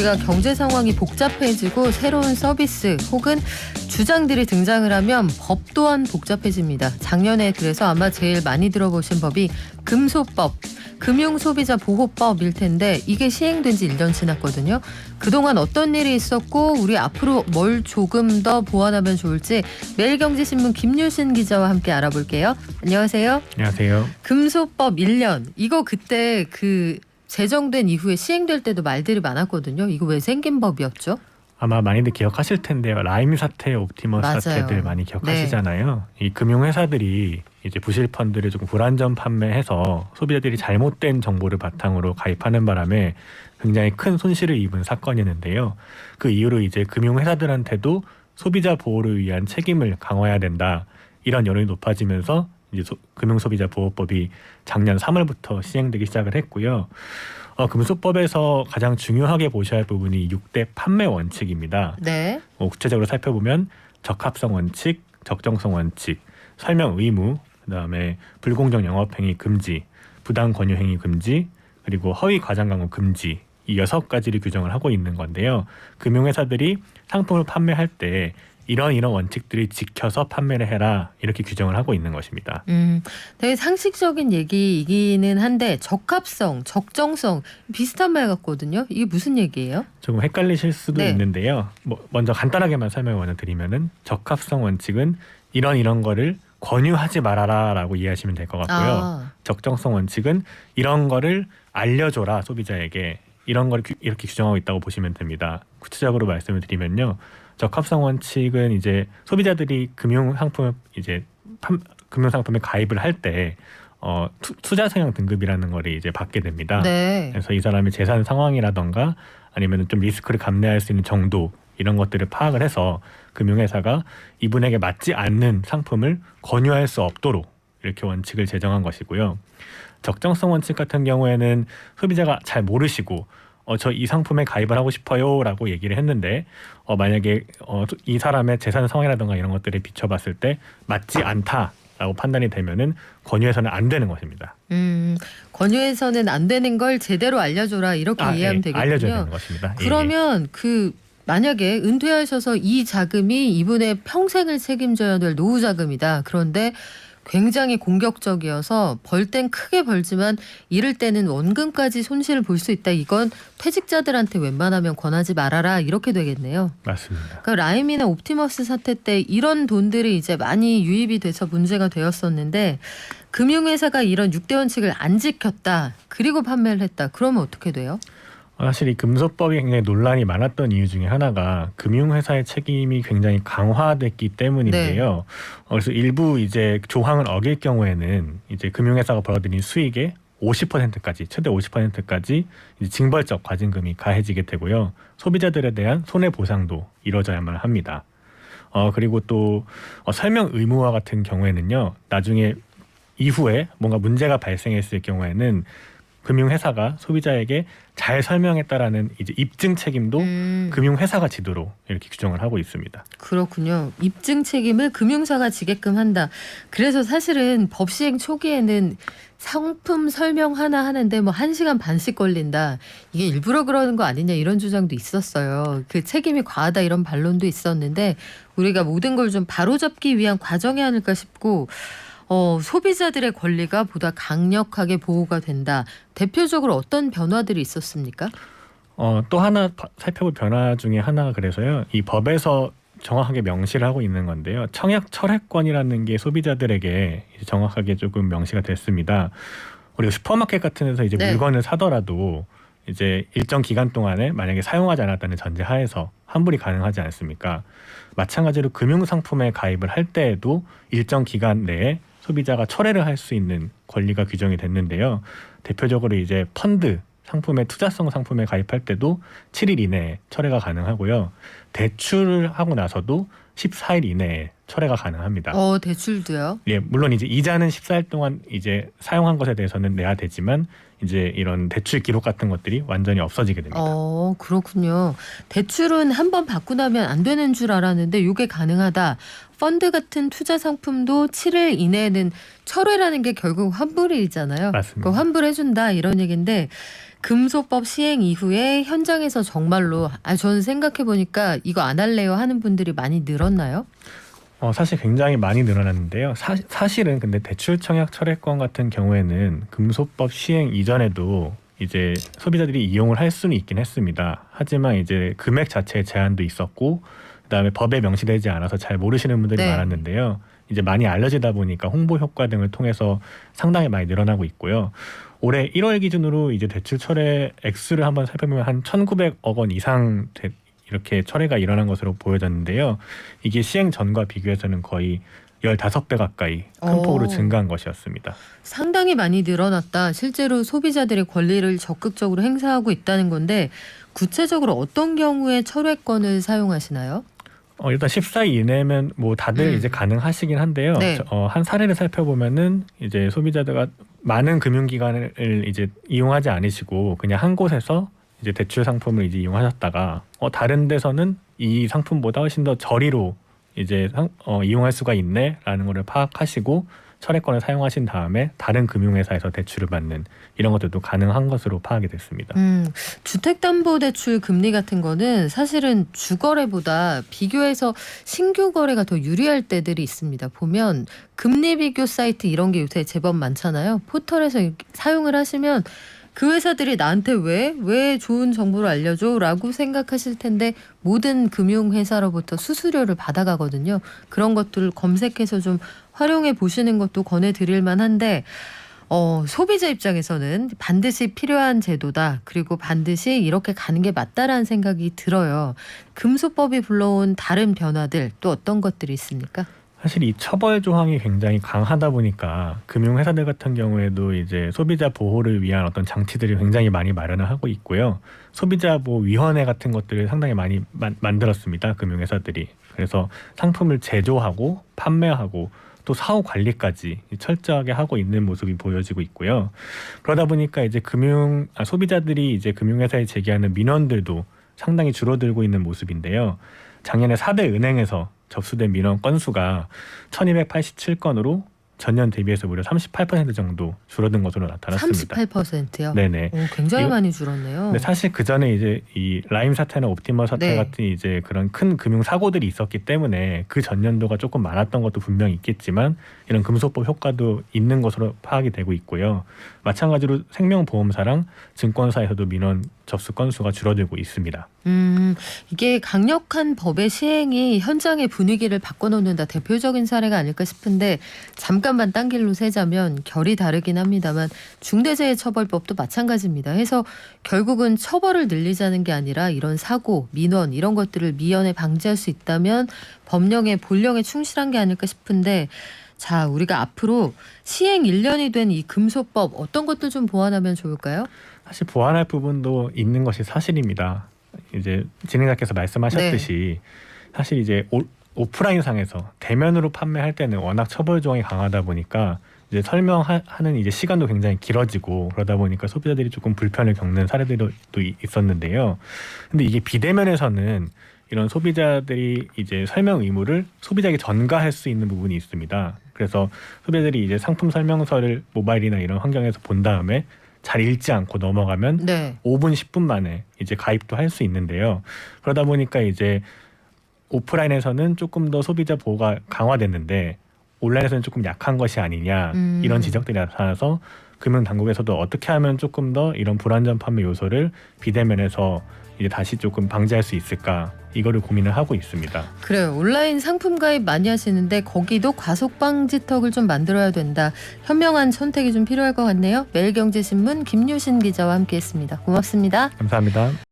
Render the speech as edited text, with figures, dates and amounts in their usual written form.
우리가 경제 상황이 복잡해지고 새로운 서비스 혹은 주장들이 등장을 하면 법 또한 복잡해집니다. 작년에 그래서 아마 제일 많이 들어보신 법이 금소법, 금융소비자보호법일 텐데 이게 시행된 지 1년 지났거든요. 그동안 어떤 일이 있었고 우리 앞으로 뭘 조금 더 보완하면 좋을지 매일경제신문 김유신 기자와 함께 알아볼게요. 안녕하세요. 안녕하세요. 금소법 1년. 이거 그때 제정된 이후에 시행될 때도 말들이 많았거든요. 이거 왜 생긴 법이었죠? 아마 많이들 기억하실 텐데요. 라임 사태, 옵티머스 맞아요. 사태들 많이 기억하시잖아요. 네. 이 금융회사들이 이제 부실 펀드를 조금 불안전 판매해서 소비자들이 잘못된 정보를 바탕으로 가입하는 바람에 굉장히 큰 손실을 입은 사건이었는데요. 그 이후로 이제 금융회사들한테도 소비자 보호를 위한 책임을 강화해야 된다. 이런 여론이 높아지면서 이제 금융소비자보호법이 작년 3월부터 시행되기 시작을 했고요. 금소법에서 가장 중요하게 보셔야 할 부분이 6대 판매 원칙입니다. 네. 구체적으로 살펴보면 적합성 원칙, 적정성 원칙, 설명 의무, 그다음에 불공정 영업행위 금지, 부당 권유 행위 금지, 그리고 허위 과장 광고 금지, 이 6가지를 규정을 하고 있는 건데요. 금융회사들이 상품을 판매할 때 이런 원칙들을 지켜서 판매를 해라, 이렇게 규정을 하고 있는 것입니다. 되게 상식적인 얘기이기는 한데 적합성, 적정성 비슷한 말 같거든요. 이게 무슨 얘기예요? 조금 헷갈리실 수도 네. 있는데요. 먼저 간단하게만 설명을 먼저 드리면은 적합성 원칙은 이런 거를 권유하지 말아라라고 이해하시면 될 것 같고요. 적정성 원칙은 이런 거를 알려줘라, 소비자에게. 이런 걸 이렇게 규정하고 있다고 보시면 됩니다. 구체적으로 말씀을 드리면요. 적합성 원칙은 이제 소비자들이 금융상품에 가입을 할 때 투자 성향 등급이라는 거를 이제 받게 됩니다. 네. 그래서 이 사람의 재산 상황이라던가 아니면 좀 리스크를 감내할 수 있는 정도, 이런 것들을 파악을 해서 금융회사가 이분에게 맞지 않는 상품을 권유할 수 없도록 이렇게 원칙을 제정한 것이고요. 적정성 원칙 같은 경우에는 소비자가 잘 모르시고 저 이 상품에 가입을 하고 싶어요 라고 얘기를 했는데 만약에 이 사람의 재산 상황이라든가 이런 것들을 비춰봤을 때 맞지 않다라고 판단이 되면은 권유해서는 안 되는 것입니다. 권유해서는 안 되는 걸 제대로 알려줘라, 이렇게 이해하면 되겠군요. 알려줘야 되는 것입니다. 그러면 만약에 은퇴하셔서 이 자금이 이분의 평생을 책임져야 될 노후 자금이다. 그런데 굉장히 공격적이어서 벌 땐 크게 벌지만 잃을 때는 원금까지 손실을 볼 수 있다. 이건 퇴직자들한테 웬만하면 권하지 말아라, 이렇게 되겠네요. 맞습니다. 그러니까 라임이나 옵티머스 사태 때 이런 돈들이 이제 많이 유입이 돼서 문제가 되었었는데 금융회사가 이런 6대 원칙을 안 지켰다, 그리고 판매를 했다. 그러면 어떻게 돼요? 사실 이 금소법이 굉장히 논란이 많았던 이유 중에 하나가 금융회사의 책임이 굉장히 강화됐기 때문인데요. 그래서 일부 이제 조항을 어길 경우에는 이제 금융회사가 벌어들인 수익의 50%까지, 최대 50%까지 이제 징벌적 과징금이 가해지게 되고요. 소비자들에 대한 손해보상도 이루어져야만 합니다. 그리고 또 설명 의무화 같은 경우에는요. 나중에 이후에 뭔가 문제가 발생했을 경우에는 금융회사가 소비자에게 잘 설명했다라는 이제 입증 책임도 금융회사가 지도록 이렇게 규정을 하고 있습니다. 그렇군요. 입증 책임을 금융사가 지게끔 한다. 그래서 사실은 법 시행 초기에는 상품 설명 하나 하는데 1시간 반씩 걸린다. 이게 일부러 그러는 거 아니냐, 이런 주장도 있었어요. 그 책임이 과하다, 이런 반론도 있었는데 우리가 모든 걸 좀 바로잡기 위한 과정이 아닐까 싶고, 소비자들의 권리가 보다 강력하게 보호가 된다. 대표적으로 어떤 변화들이 있었습니까? 또 하나 살펴볼 변화 중에 하나가 그래서요. 이 법에서 정확하게 명시를 하고 있는 건데요. 청약 철회권이라는 게 소비자들에게 이제 정확하게 조금 명시가 됐습니다. 우리가 슈퍼마켓 같은 데서 이제 네. 물건을 사더라도 이제 일정 기간 동안에 만약에 사용하지 않았다는 전제 하에서 환불이 가능하지 않습니까? 마찬가지로 금융상품에 가입을 할 때에도 일정 기간 내에 소비자가 철회를 할 수 있는 권리가 규정이 됐는데요. 대표적으로 이제 펀드 상품의 투자성 상품에 가입할 때도 7일 이내에 철회가 가능하고요. 대출을 하고 나서도 14일 이내에 철회가 가능합니다. 대출도요? 예, 물론 이제 이자는 14일 동안 이제 사용한 것에 대해서는 내야 되지만 이제 이런 대출 기록 같은 것들이 완전히 없어지게 됩니다. 그렇군요. 대출은 한번 받고 나면 안 되는 줄 알았는데 이게 가능하다. 펀드 같은 투자 상품도 7일 이내에는 철회라는 게 결국 환불이잖아요. 맞습니다. 환불해준다, 이런 얘기인데 금소법 시행 이후에 현장에서 정말로 저는 생각해 보니까 이거 안 할래요 하는 분들이 많이 늘었나요? 사실 굉장히 많이 늘어났는데요. 사실은 근데 대출 청약 철회권 같은 경우에는 금소법 시행 이전에도 이제 소비자들이 이용을 할 수는 있긴 했습니다. 하지만 이제 금액 자체에 제한도 있었고 그다음에 법에 명시되지 않아서 잘 모르시는 분들이 네. 많았는데요. 이제 많이 알려지다 보니까 홍보 효과 등을 통해서 상당히 많이 늘어나고 있고요. 올해 1월 기준으로 이제 대출 철회 액수를 한번 살펴보면 한 1,900억 원 이상 이렇게 철회가 일어난 것으로 보여졌는데요. 이게 시행 전과 비교해서는 거의 15배 가까이 큰 폭으로 증가한 것이었습니다. 상당히 많이 늘어났다. 실제로 소비자들의 권리를 적극적으로 행사하고 있다는 건데 구체적으로 어떤 경우에 철회권을 사용하시나요? 일단 14일 이내면 뭐 다들 이제 가능하시긴 한데요. 네. 한 사례를 살펴보면은 이제 소비자들가 많은 금융기관을 이제 이용하지 않으시고 그냥 한 곳에서 이제 대출 상품을 이제 이용하셨다가 다른 데서는 이 상품보다 훨씬 더 저리로 이제 이용할 수가 있네라는 거를 파악하시고 철회권을 사용하신 다음에 다른 금융회사에서 대출을 받는 이런 것들도 가능한 것으로 파악이 됐습니다. 주택담보대출 금리 같은 거는 사실은 주거래보다 비교해서 신규 거래가 더 유리할 때들이 있습니다. 보면 금리 비교 사이트 이런 게 요새 제법 많잖아요. 포털에서 사용을 하시면 그 회사들이 나한테 왜 좋은 정보를 알려줘? 라고 생각하실 텐데 모든 금융회사로부터 수수료를 받아가거든요. 그런 것들을 검색해서 좀 활용해 보시는 것도 권해드릴 만한데 소비자 입장에서는 반드시 필요한 제도다. 그리고 반드시 이렇게 가는 게 맞다라는 생각이 들어요. 금소법이 불러온 다른 변화들 또 어떤 것들이 있습니까? 사실 이 처벌 조항이 굉장히 강하다 보니까 금융회사들 같은 경우에도 이제 소비자 보호를 위한 어떤 장치들이 굉장히 많이 마련을 하고 있고요. 소비자 보호위원회 같은 것들을 상당히 많이 만들었습니다. 금융회사들이. 그래서 상품을 제조하고 판매하고 또 사후 관리까지 철저하게 하고 있는 모습이 보여지고 있고요. 그러다 보니까 이제 소비자들이 이제 금융회사에 제기하는 민원들도 상당히 줄어들고 있는 모습인데요. 작년에 4대 은행에서 접수된 민원 건수가 1,287건으로 전년 대비해서 무려 38% 정도 줄어든 것으로 나타났습니다. 38%요? 네네. 굉장히 많이 줄었네요. 근데 사실 그 전에 이제 이 라임 사태나 옵티머 사태 네. 같은 이제 그런 큰 금융 사고들이 있었기 때문에 그 전년도가 조금 많았던 것도 분명히 있겠지만 이런 금소법 효과도 있는 것으로 파악이 되고 있고요. 마찬가지로 생명보험사랑 증권사에서도 민원 접수 건수가 줄어들고 있습니다. 이게 강력한 법의 시행이 현장의 분위기를 바꿔놓는다 대표적인 사례가 아닐까 싶은데 잠깐만 딴 길로 세자면 결이 다르긴 합니다만 중대재해처벌법도 마찬가지입니다. 해서 결국은 처벌을 늘리자는 게 아니라 이런 사고, 민원 이런 것들을 미연에 방지할 수 있다면 법령의 본령에 충실한 게 아닐까 싶은데 자, 우리가 앞으로 시행 1년이 된 이 금소법 어떤 것들 좀 보완하면 좋을까요? 사실 보완할 부분도 있는 것이 사실입니다. 이제 진행자께서 말씀하셨듯이 사실 이제 오프라인 상에서 대면으로 판매할 때는 워낙 처벌 조항이 강하다 보니까 이제 설명하는 이제 시간도 굉장히 길어지고 그러다 보니까 소비자들이 조금 불편을 겪는 사례들도 있었는데요. 근데 이게 비대면에서는 이런 소비자들이 이제 설명 의무를 소비자에게 전가할 수 있는 부분이 있습니다. 그래서 소비자들이 이제 상품 설명서를 모바일이나 이런 환경에서 본 다음에 잘 읽지 않고 넘어가면 5분, 10분 만에 이제 가입도 할 수 있는데요. 그러다 보니까 이제 오프라인에서는 조금 더 소비자 보호가 강화됐는데 온라인에서는 조금 약한 것이 아니냐 이런 지적들이 나타나서 금융당국에서도 어떻게 하면 조금 더 이런 불안전 판매 요소를 비대면에서 이제 다시 조금 방지할 수 있을까 이거를 고민을 하고 있습니다. 그래요. 온라인 상품 가입 많이 하시는데 거기도 과속 방지턱을 좀 만들어야 된다. 현명한 선택이 좀 필요할 것 같네요. 매일경제신문 김유신 기자와 함께했습니다. 고맙습니다. 감사합니다.